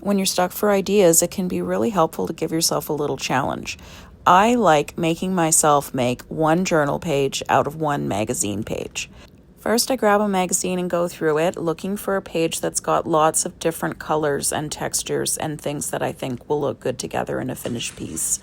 When you're stuck for ideas, it can be really helpful to give yourself a little challenge. I like making myself make one journal page out of one magazine page. First, I grab a magazine and go through it, looking for a page that's got lots of different colors and textures and things that I think will look good together in a finished piece.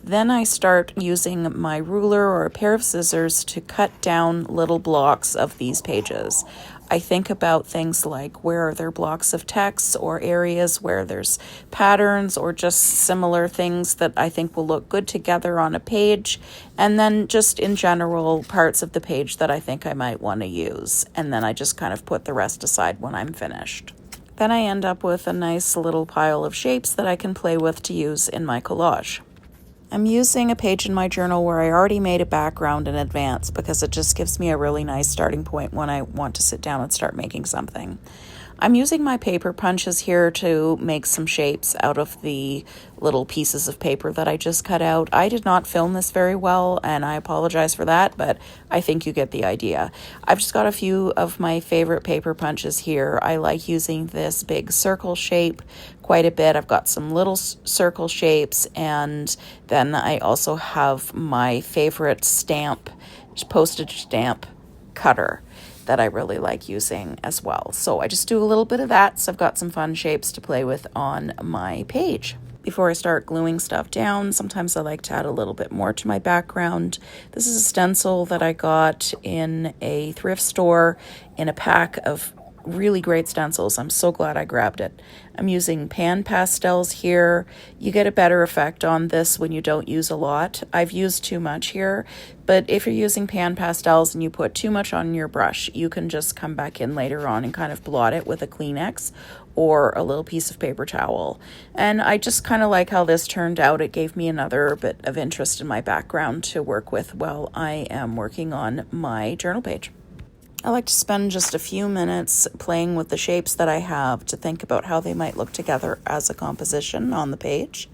Then I start using my ruler or a pair of scissors to cut down little blocks of these pages. I think about things like where are there blocks of text or areas where there's patterns or just similar things that I think will look good together on a page, and then just in general parts of the page that I think I might want to use. And then I just kind of put the rest aside when I'm finished. Then I end up with a nice little pile of shapes that I can play with to use in my collage. I'm using a page in my journal where I already made a background in advance because it just gives me a really nice starting point when I want to sit down and start making something. I'm using my paper punches here to make some shapes out of the little pieces of paper that I just cut out. I did not film this very well, and I apologize for that, but I think you get the idea. I've just got a few of my favorite paper punches here. I like using this big circle shape quite a bit. I've got some little circle shapes, and then I also have my favorite postage stamp cutter that I really like using as well. So I just do a little bit of that, so I've got some fun shapes to play with on my page. Before I start gluing stuff down, sometimes I like to add a little bit more to my background. This is a stencil that I got in a thrift store in a pack of really great stencils. I'm so glad I grabbed it. I'm using pan pastels here. You get a better effect on this when you don't use a lot. I've used too much here, but if you're using pan pastels and you put too much on your brush, you can just come back in later on and kind of blot it with a Kleenex or a little piece of paper towel. And I just kind of like how this turned out. It gave me another bit of interest in my background to work with while I am working on my journal page. I like to spend just a few minutes playing with the shapes that I have to think about how they might look together as a composition on the page.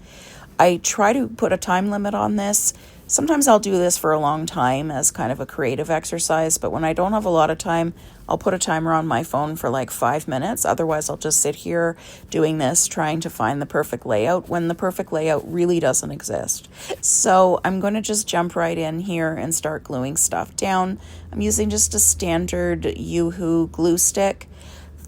I try to put a time limit on this. Sometimes I'll do this for a long time as kind of a creative exercise, but when I don't have a lot of time, I'll put a timer on my phone for like 5 minutes. Otherwise, I'll just sit here doing this, trying to find the perfect layout when the perfect layout really doesn't exist. So I'm going to just jump right in here and start gluing stuff down. I'm using just a standard Yoo-hoo glue stick.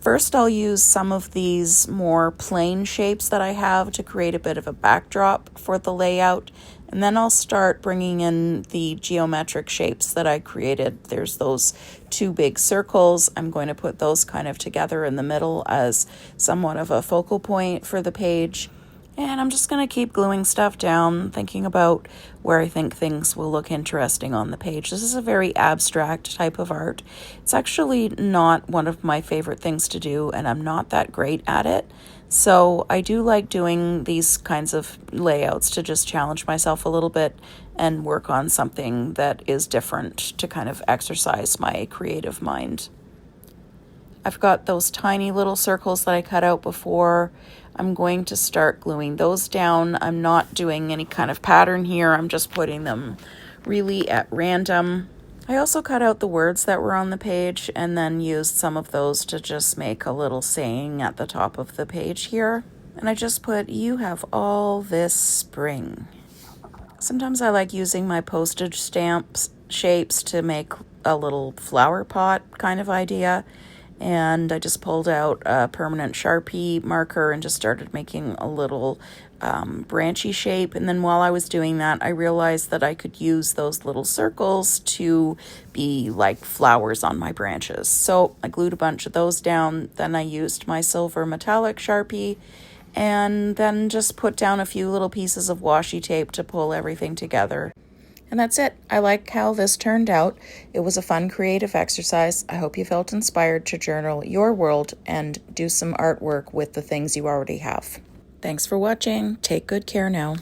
First, I'll use some of these more plain shapes that I have to create a bit of a backdrop for the layout. And then I'll start bringing in the geometric shapes that I created. There's those two big circles. I'm going to put those kind of together in the middle as somewhat of a focal point for the page. And I'm just going to keep gluing stuff down, thinking about where I think things will look interesting on the page. This is a very abstract type of art. It's actually not one of my favorite things to do, and I'm not that great at it. So I do like doing these kinds of layouts to just challenge myself a little bit and work on something that is different to kind of exercise my creative mind. I've got those tiny little circles that I cut out before. I'm going to start gluing those down. I'm not doing any kind of pattern here. I'm just putting them really at random. I also cut out the words that were on the page and then used some of those to just make a little saying at the top of the page here. And I just put, "You have all this spring." Sometimes I like using my postage stamps shapes to make a little flower pot kind of idea. And I just pulled out a permanent Sharpie marker and just started making a little branchy shape. And then while I was doing that, I realized that I could use those little circles to be like flowers on my branches. So I glued a bunch of those down. Then I used my silver metallic Sharpie and then just put down a few little pieces of washi tape to pull everything together. And that's it. I like how this turned out. It was a fun creative exercise. I hope you felt inspired to journal your world and do some artwork with the things you already have. Thanks for watching. Take good care now.